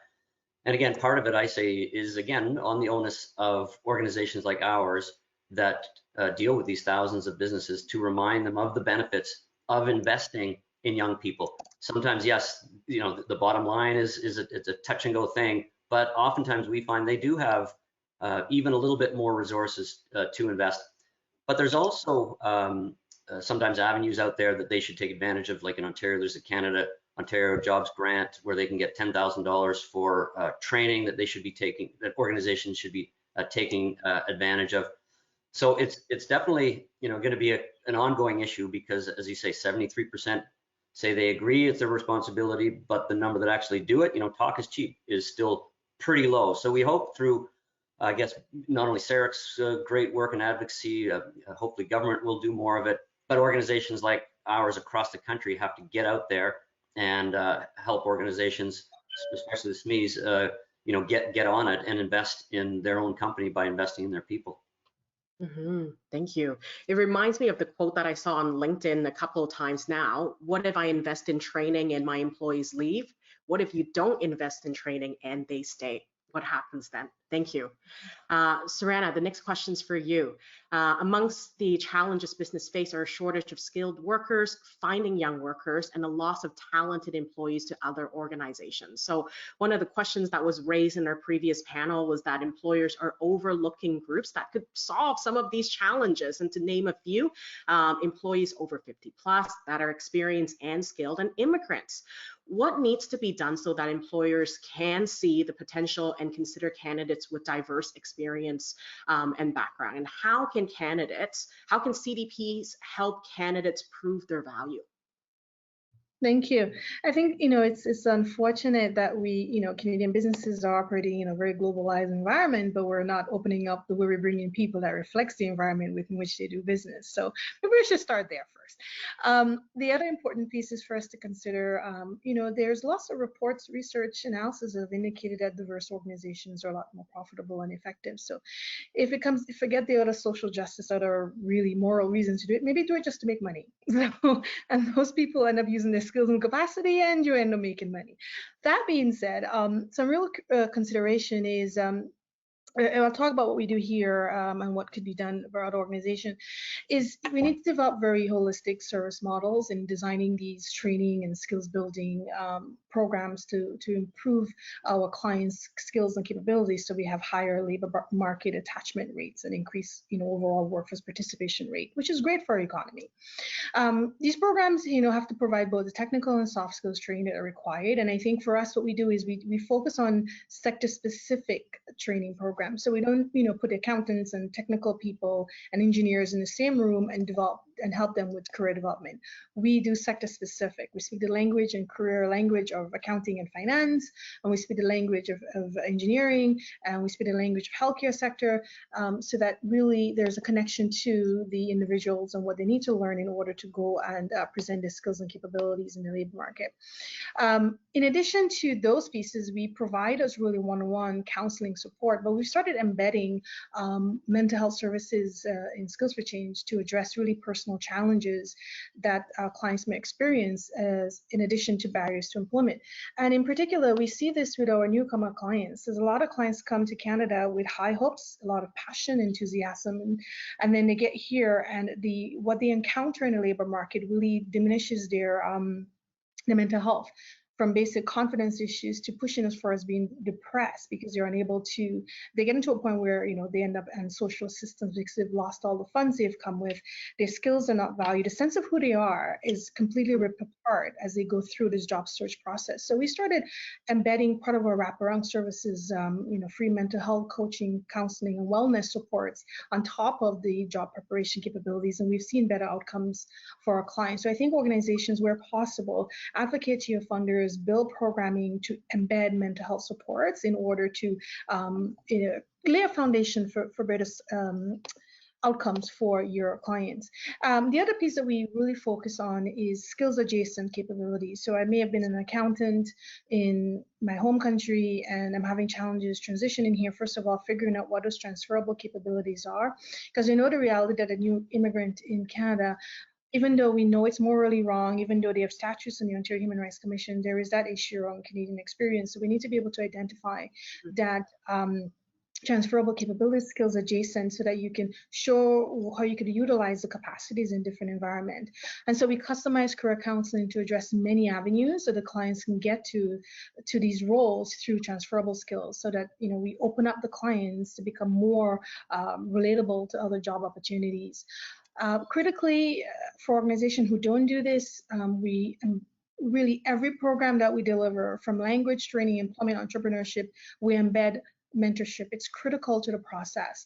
And again, part of it, I say, is again on the onus of organizations like ours that deal with these thousands of businesses to remind them of the benefits of investing in young people. Sometimes, yes, the bottom line is it's a touch and go thing, but oftentimes we find they do have even a little bit more resources to invest. But there's also sometimes avenues out there that they should take advantage of, like in Ontario, there's a Ontario Jobs Grant where they can get $10,000 for training that they should be taking, that organizations should be taking advantage of. So it's definitely going to be an ongoing issue because, as you say, 73% say they agree it's their responsibility, but the number that actually do it, talk is cheap, is still pretty low. So we hope through, I guess, not only CERIC's great work and advocacy, hopefully government will do more of it, but organizations like ours across the country have to get out there and help organizations, especially the SMEs, get on it and invest in their own company by investing in their people. Thank you. It reminds me of the quote that I saw on LinkedIn a couple of times now. What if I invest in training and my employees leave? What if you don't invest in training and they stay? What happens then? Thank you. Sarana, the next question's for you. Amongst the challenges business face are a shortage of skilled workers, finding young workers, and a loss of talented employees to other organizations. So one of the questions that was raised in our previous panel was that employers are overlooking groups that could solve some of these challenges. And to name a few, employees over 50 plus that are experienced and skilled, and immigrants. What needs to be done so that employers can see the potential and consider candidates with diverse experience and background? And how can CDPs help candidates prove their value? Thank you. I think, it's unfortunate that we, Canadian businesses are operating in a very globalized environment, but we're not opening up the way we bring in people that reflects the environment within which they do business. So maybe we should start there first. The other important piece is for us to consider, there's lots of reports, research, analysis have indicated that diverse organizations are a lot more profitable and effective. So forget the other social justice, other really moral reasons to do it, maybe do it just to make money. So, and those people end up using their skills and capacity, and you end up making money. That being said, some real consideration is I'll talk about what we do here and what could be done for our organization, is we need to develop very holistic service models in designing these training and skills building programs to improve our clients' skills and capabilities, so we have higher labor market attachment rates and increase overall workforce participation rate, which is great for our economy. These programs have to provide both the technical and soft skills training that are required, and I think for us what we do is we focus on sector specific training programs. So we don't, put accountants and technical people and engineers in the same room and develop and help them with career development. We do sector specific. We speak the language and career language of accounting and finance, and we speak the language of engineering, and we speak the language of healthcare sector, so that really there's a connection to the individuals and what they need to learn in order to go and present their skills and capabilities in the labor market. In addition to those pieces, we provide us really one-on-one counseling support, but we've started embedding mental health services in Skills for Change to address really personal challenges that our clients may experience as in addition to barriers to employment. And in particular, we see this with our newcomer clients. There's a lot of clients come to Canada with high hopes, a lot of passion, enthusiasm, and then they get here and what they encounter in the labor market really diminishes their mental health, from basic confidence issues to pushing as far as being depressed because they're unable to, they get into a point where, they end up in social systems because they've lost all the funds they've come with. Their skills are not valued. A sense of who they are is completely ripped apart as they go through this job search process. So we started embedding part of our wraparound services, free mental health coaching, counseling, and wellness supports on top of the job preparation capabilities. And we've seen better outcomes for our clients. So I think organizations, where possible, advocate to your funders, build programming to embed mental health supports in order to lay a foundation for better outcomes for your clients. The other piece that we really focus on is skills adjacent capabilities. So I may have been an accountant in my home country and I'm having challenges transitioning here. First of all, figuring out what those transferable capabilities are, because the reality that a new immigrant in Canada, even though we know it's morally wrong, even though they have statutes in the Ontario Human Rights Commission, there is that issue around Canadian experience. So we need to be able to identify that transferable capabilities, skills adjacent, so that you can show how you could utilize the capacities in different environments. And so we customize career counseling to address many avenues so the clients can get to these roles through transferable skills, so that we open up the clients to become more relatable to other job opportunities. Critically, for organizations who don't do this, really every program that we deliver, from language training, employment, entrepreneurship, we embed mentorship. It's critical to the process,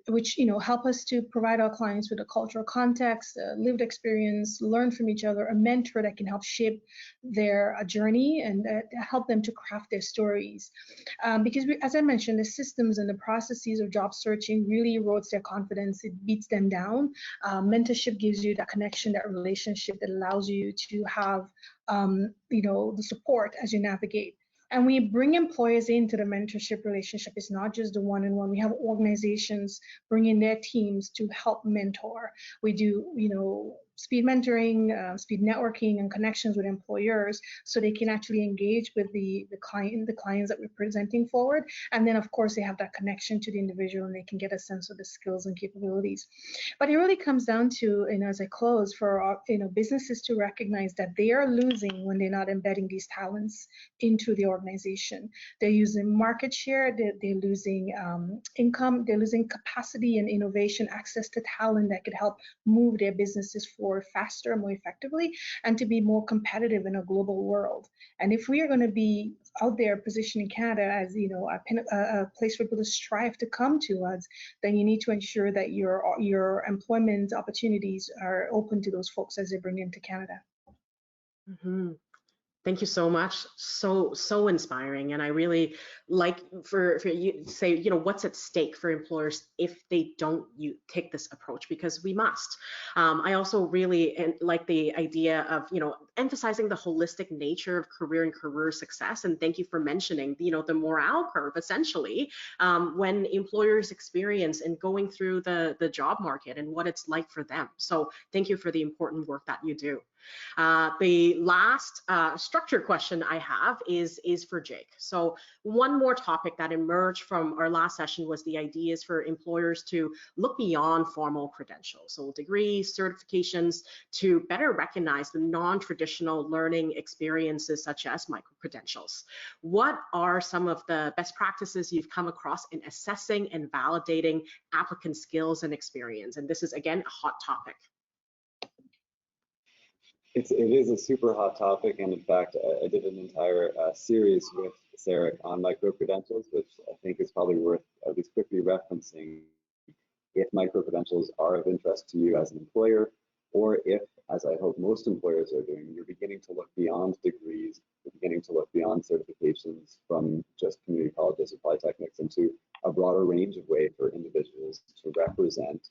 which help us to provide our clients with a cultural context, lived experience, learn from each other, a mentor that can help shape their journey and help them to craft their stories. Because as I mentioned, the systems and the processes of job searching really erodes their confidence. It beats them down. Mentorship gives you that connection, that relationship that allows you to have the support as you navigate. And we bring employers into the mentorship relationship. It's not just the one-on-one. We have organizations bringing their teams to help mentor. We do, speed mentoring, speed networking, and connections with employers, so they can actually engage with the clients that we're presenting forward. And then, of course, they have that connection to the individual, and they can get a sense of the skills and capabilities. But it really comes down to, as I close, for our, businesses to recognize that they are losing when they're not embedding these talents into the organization. They're using market share, they're losing income, they're losing capacity and innovation, access to talent that could help move their businesses forward faster and more effectively, and to be more competitive in a global world. And if we are going to be out there positioning Canada as a place for people to strive to come to us, then you need to ensure that your employment opportunities are open to those folks as they bring into Canada. Mm-hmm. Thank you so much. So inspiring. And I really like for you to say, what's at stake for employers if they don't take this approach, because we must. I also really like the idea of, emphasizing the holistic nature of career and career success. And thank you for mentioning, the morale curve, essentially, when employers experience and going through the job market and what it's like for them. So thank you for the important work that you do. The last structured question I have is for Jake. So one more topic that emerged from our last session was the ideas for employers to look beyond formal credentials, so degrees, certifications, to better recognize the non-traditional learning experiences such as micro-credentials. What are some of the best practices you've come across in assessing and validating applicant skills and experience? And this is, again, a hot topic. It is a super hot topic, and in fact, I did an entire series with CERIC on micro-credentials, which I think is probably worth at least quickly referencing if micro-credentials are of interest to you as an employer, or if, as I hope most employers are doing, you're beginning to look beyond degrees, you're beginning to look beyond certifications from just community colleges or polytechnics into a broader range of ways for individuals to represent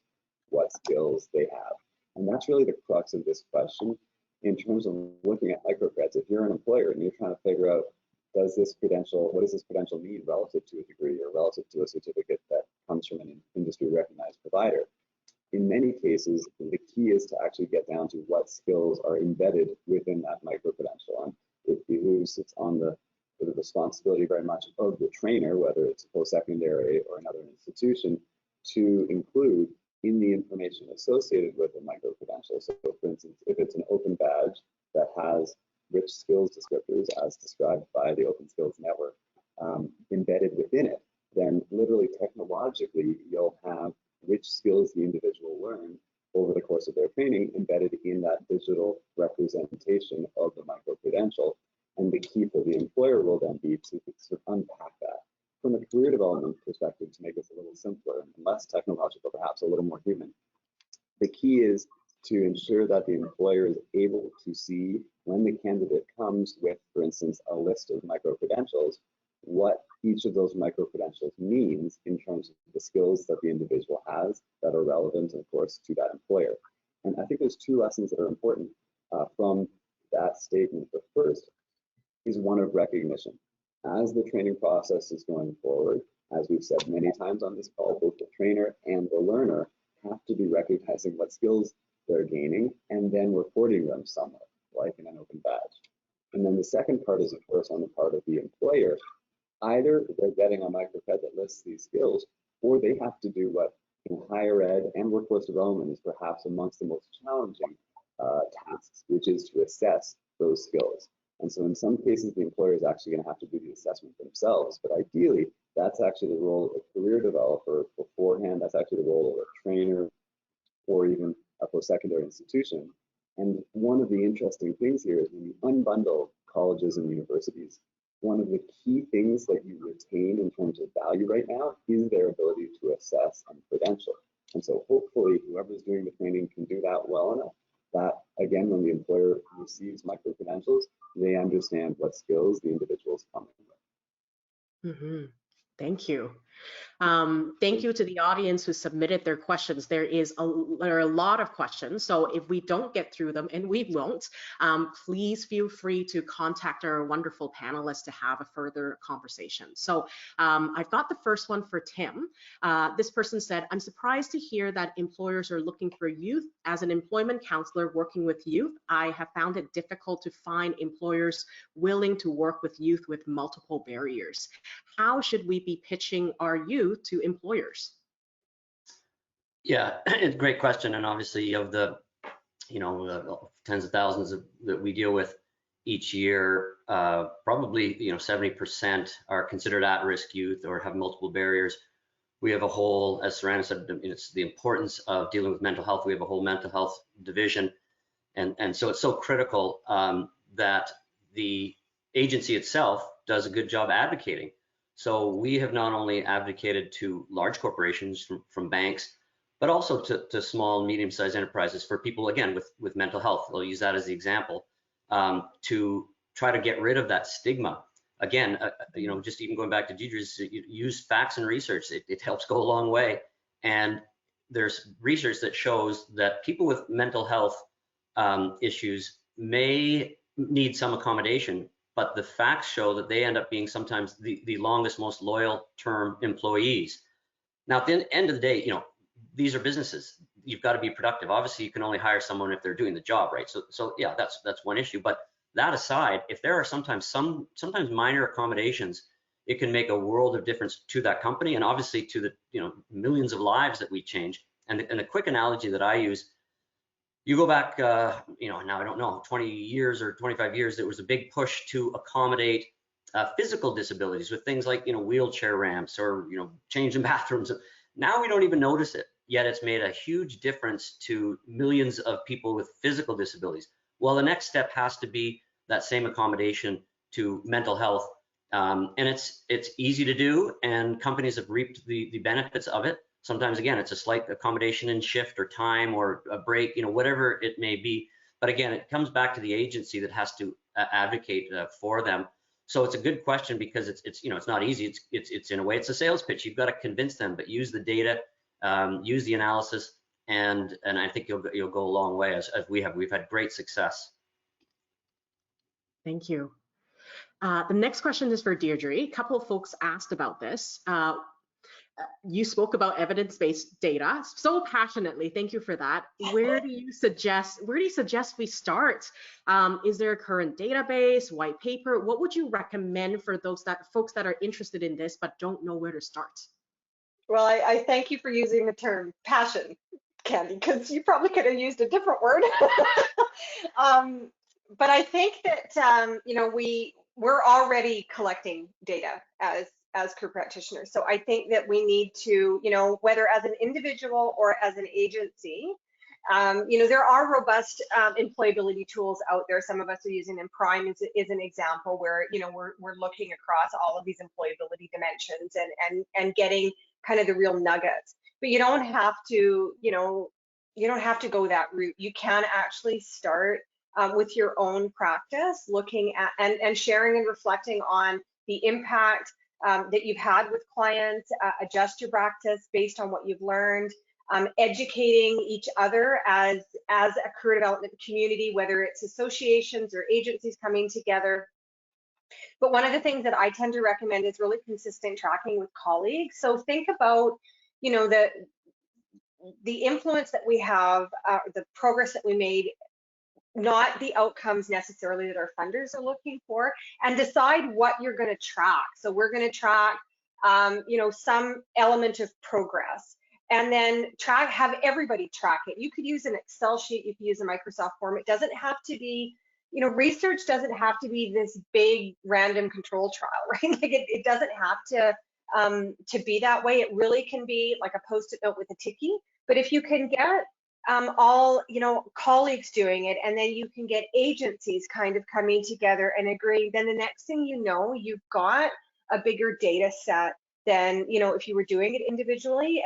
what skills they have. And that's really the crux of this question. In terms of looking at microcreds, if you're an employer and you're trying to figure out, what does this credential mean relative to a degree or relative to a certificate that comes from an industry recognized provider? In many cases, the key is to actually get down to what skills are embedded within that microcredential. And it's on the responsibility very much of the trainer, whether it's post-secondary or another institution, to include in the information associated with a micro-credential. So for instance, if it's an open badge that has rich skills descriptors as described by the Open Skills Network embedded within it, then literally technologically, you'll have which skills the individual learned over the course of their training embedded in that digital representation of the micro-credential. And the key for the employer will then be to sort of unpack that from a career development perspective to make this a little simpler and less technological, perhaps a little more human. The key is to ensure that the employer is able to see when the candidate comes with, for instance, a list of micro-credentials, what each of those micro-credentials means in terms of the skills that the individual has that are relevant, of course, to that employer. And I think there's two lessons that are important from that statement. The first is one of recognition. As the training process is going forward, as we've said many times on this call, both the trainer and the learner have to be recognizing what skills they're gaining and then reporting them somewhere, like in an open badge. And then the second part is, of course, on the part of the employer. Either they're getting a microcred that lists these skills, or they have to do what in higher ed and workforce development is perhaps amongst the most challenging tasks, which is to assess those skills. And so in some cases, the employer is actually going to have to do the assessment themselves. But ideally, that's actually the role of a career developer beforehand. That's actually the role of a trainer or even a post-secondary institution. And one of the interesting things here is when you unbundle colleges and universities, one of the key things that you retain in terms of value right now is their ability to assess and credential. And so hopefully whoever's doing the training can do that well enough that, again, when the employer receives micro-credentials, they understand what skills the individual is coming with. Mm-hmm. Thank you. Thank you to the audience who submitted their questions. There are a lot of questions, so if we don't get through them, and we won't, please feel free to contact our wonderful panelists to have a further conversation. So I've got the first one for Tim. This person said, I'm surprised to hear that employers are looking for youth. As an employment counselor working with youth, I have found it difficult to find employers willing to work with youth with multiple barriers. How should we be pitching our youth to employers? Yeah, it's a great question. And obviously of the, tens of thousands that we deal with each year, probably, 70% are considered at-risk youth or have multiple barriers. We have a whole, as Sarana said, it's the importance of dealing with mental health. We have a whole mental health division. And so it's so critical that the agency itself does a good job advocating. So we have not only advocated to large corporations from banks, but also to small and medium-sized enterprises for people, again, with mental health. I'll use that as the example, to try to get rid of that stigma. Again, just even going back to Deidre's, use facts and research. It helps go a long way. And there's research that shows that people with mental health issues may need some accommodation, but the facts show that they end up being sometimes the longest, most loyal term employees. Now, at the end of the day, these are businesses. you've got to be productive. Obviously, you can only hire someone if they're doing the job, right? So yeah, that's one issue. But that aside, if there are sometimes minor accommodations, it can make a world of difference to that company, and obviously to the millions of lives that we change. And the quick analogy that I use, you go back, now I don't know, 20 years or 25 years, there was a big push to accommodate physical disabilities with things like wheelchair ramps or change in bathrooms. Now we don't even notice it, yet it's made a huge difference to millions of people with physical disabilities. Well, the next step has to be that same accommodation to mental health. And it's easy to do, and companies have reaped the benefits of it. Sometimes, again, it's a slight accommodation in shift or time or a break, whatever it may be. But again, it comes back to the agency that has to advocate for them. So it's a good question, because it's not easy. It's in a way, it's a sales pitch. You've got to convince them, but use the data, use the analysis, and I think you'll go a long way, as we've had great success. Thank you. The next question is for Deidre. A couple of folks asked about this. You spoke about evidence-based data so passionately. Thank you for that. Where do you suggest we start? Is there a current database, white paper? What would you recommend for folks that are interested in this but don't know where to start? Well, I thank you for using the term passion, Candy, because you probably could have used a different word. But I think that we're already collecting data as career practitioners. So I think that we need to, whether as an individual or as an agency, there are robust employability tools out there. Some of us are using them. Prime is an example where we're looking across all of these employability dimensions and getting kind of the real nuggets. But you don't have to, you don't have to go that route. You can actually start with your own practice, looking at and sharing and reflecting on the impact that you've had with clients, adjust your practice based on what you've learned, educating each other as a career development community, whether it's associations or agencies coming together. But one of the things that I tend to recommend is really consistent tracking with colleagues. So think about, the influence that we have, the progress that we made, not the outcomes necessarily that our funders are looking for, and decide what you're going to track. So we're going to track, some element of progress, and then have everybody track it. You could use an Excel sheet, you could use a Microsoft form. It doesn't have to be, research doesn't have to be this big random control trial, right? Like it doesn't have to be that way. It really can be like a Post-it note with a ticky. But if you can get all colleagues doing it, and then you can get agencies kind of coming together and agreeing, then the next thing you know, you've got a bigger data set than if you were doing it individually,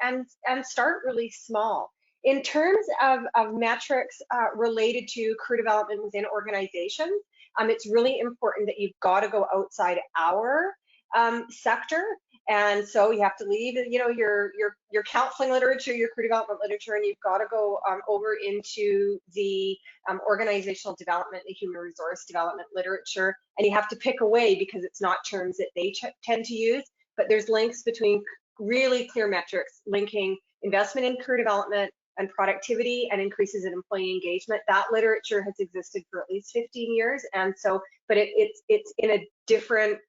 and start really small. In terms of metrics related to career development within organizations, it's really important that you've got to go outside our sector. And so you have to leave, your counseling literature, your career development literature, and you've got to go over into the organizational development, the human resource development literature, and you have to pick away because it's not terms that they tend to use, but there's links between really clear metrics linking investment in career development and productivity and increases in employee engagement. That literature has existed for at least 15 years, and so, but it's in a different,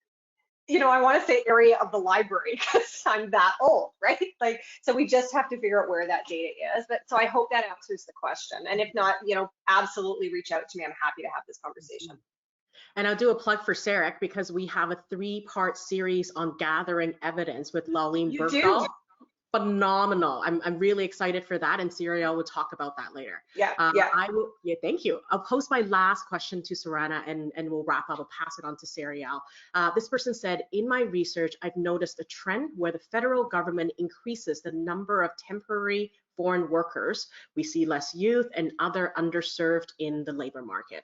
I want to say area of the library because I'm that old, right? Like, so we just have to figure out where that data is. But so I hope that answers the question. And if not, absolutely reach out to me. I'm happy to have this conversation. And I'll do a plug for CERIC because we have a 3-part series on gathering evidence with Lauline Bergdahl. Phenomenal. I'm really excited for that, and Cerial will talk about that later. Yeah. Thank you. I'll post my last question to Sarana and we'll wrap up. I'll pass it on to Cerial. This person said, in my research, I've noticed a trend where the federal government increases the number of temporary foreign workers. We see less youth and other underserved in the labor market.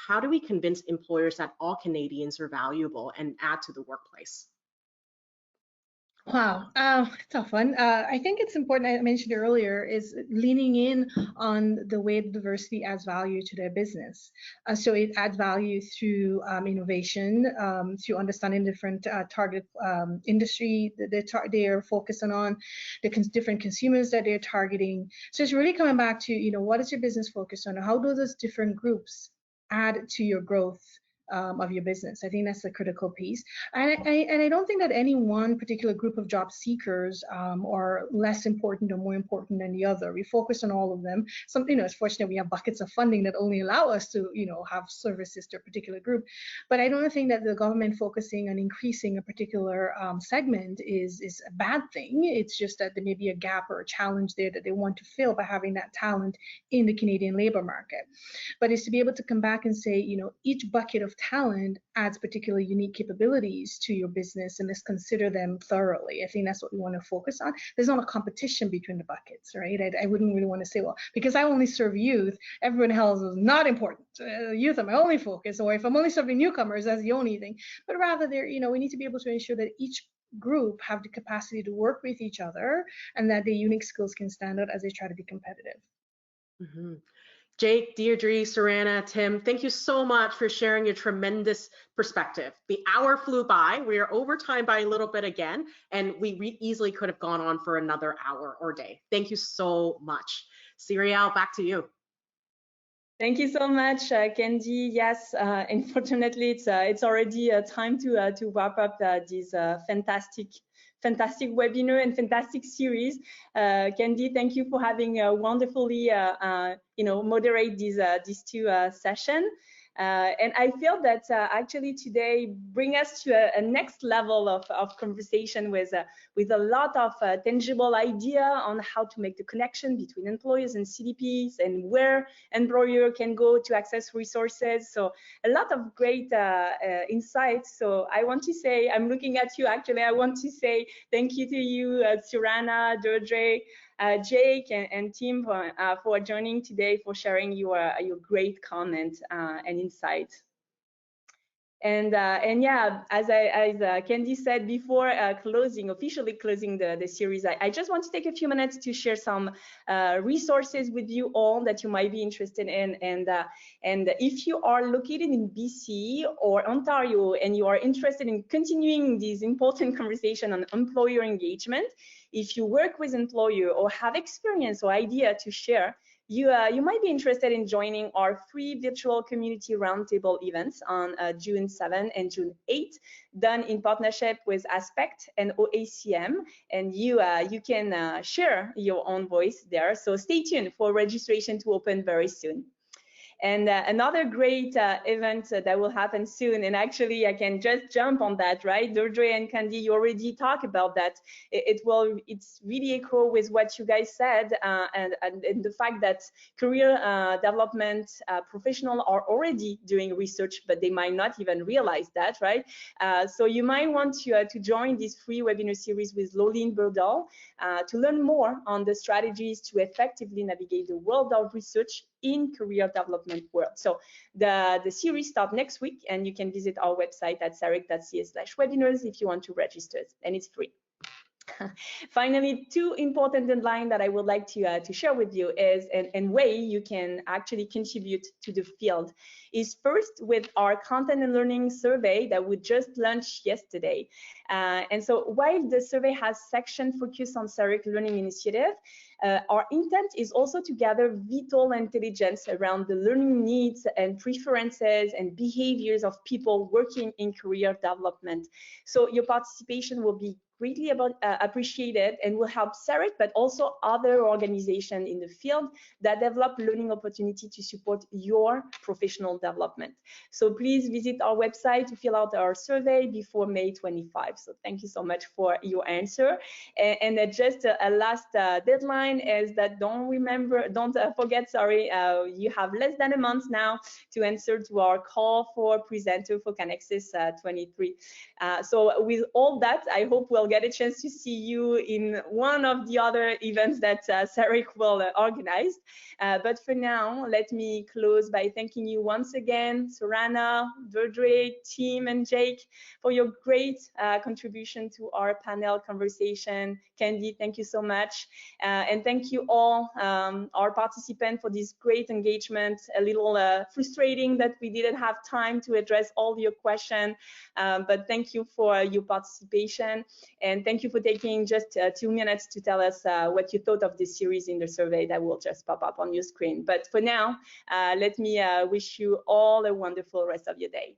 How do we convince employers that all Canadians are valuable and add to the workplace? Wow, tough one. I think it's important, I mentioned earlier, is leaning in on the way diversity adds value to their business. So it adds value through innovation, through understanding different target industry that they're focusing on, the different consumers that they're targeting. So it's really coming back to, what is your business focused on? How do those different groups add to your growth of your business? I think that's the critical piece. And I don't think that any one particular group of job seekers are less important or more important than the other. We focus on all of them. It's fortunate we have buckets of funding that only allow us to, have services to a particular group. But I don't think that the government focusing on increasing a particular segment is a bad thing. It's just that there may be a gap or a challenge there that they want to fill by having that talent in the Canadian labor market. But it's to be able to come back and say, each bucket of talent adds particular unique capabilities to your business, and let's consider them thoroughly. I think that's what we want to focus on. There's not a competition between the buckets, right? I wouldn't really want to say, well, because I only serve youth, everyone else is not important. Youth are my only focus, or if I'm only serving newcomers, that's the only thing. But rather, we need to be able to ensure that each group have the capacity to work with each other, and that their unique skills can stand out as they try to be competitive. Mm-hmm. Jake, Deidre, Serena, Tim, thank you so much for sharing your tremendous perspective. The hour flew by. We are over time by a little bit again, and we easily could have gone on for another hour or day. Thank you so much. Cerial, back to you. Thank you so much, Candy. Yes, unfortunately, it's already time to wrap up this fantastic webinar and fantastic series. Candy, thank you for having wonderfully, moderate these two sessions. And I feel that actually today bring us to a next level of conversation with a lot of tangible idea on how to make the connection between employers and CDPs and where employer can go to access resources. So a lot of great insights. So I want to say, I'm looking at you actually, I want to say thank you to you, Serena, Deidre, Jake and Tim for joining today, for sharing your great comment and insight. And yeah, as Candy said before, officially closing the series, I just want to take a few minutes to share some resources with you all that you might be interested in. And if you are located in BC or Ontario and you are interested in continuing this important conversation on employer engagement, if you work with employer or have experience or idea to share, you might be interested in joining our free virtual community roundtable events on June 7 and June 8, done in partnership with Aspect and OACM, and you can share your own voice there. So stay tuned for registration to open very soon. And another great event that will happen soon, and actually I can just jump on that, right? Deidre and Candy, you already talked about that. It's really echo with what you guys said, and the fact that career development professionals are already doing research, but they might not even realize that, right? So you might want to join this free webinar series with Lolene Burdell to learn more on the strategies to effectively navigate the world of research in career development world. So the series starts next week, and you can visit our website at ceric.ca/webinars if you want to register, and it's free. Finally, two important deadlines that I would like to share with you is and way you can actually contribute to the field is first with our content and learning survey that we just launched yesterday. And so while the survey has section focused on CERIC learning initiative, our intent is also to gather vital intelligence around the learning needs and preferences and behaviors of people working in career development. So your participation will be greatly appreciated and will help CERIC, but also other organizations in the field that develop learning opportunity to support your professional development. So please visit our website to fill out our survey before May 25. So thank you so much for your answer. And just a last deadline is that don't forget, you have less than a month now to answer to our call for presenter for Connexus 23. So with all that, I hope we'll get a chance to see you in one of the other events that CERIC will organize. But for now, let me close by thanking you once again, Sorana, Deidre, Tim, and Jake, for your great contribution to our panel conversation. Candy, thank you so much. And thank you all, our participants, for this great engagement. A little frustrating that we didn't have time to address all your questions, but thank you for your participation. And thank you for taking just 2 minutes to tell us what you thought of this series in the survey that will just pop up on your screen. But for now, let me wish you all a wonderful rest of your day.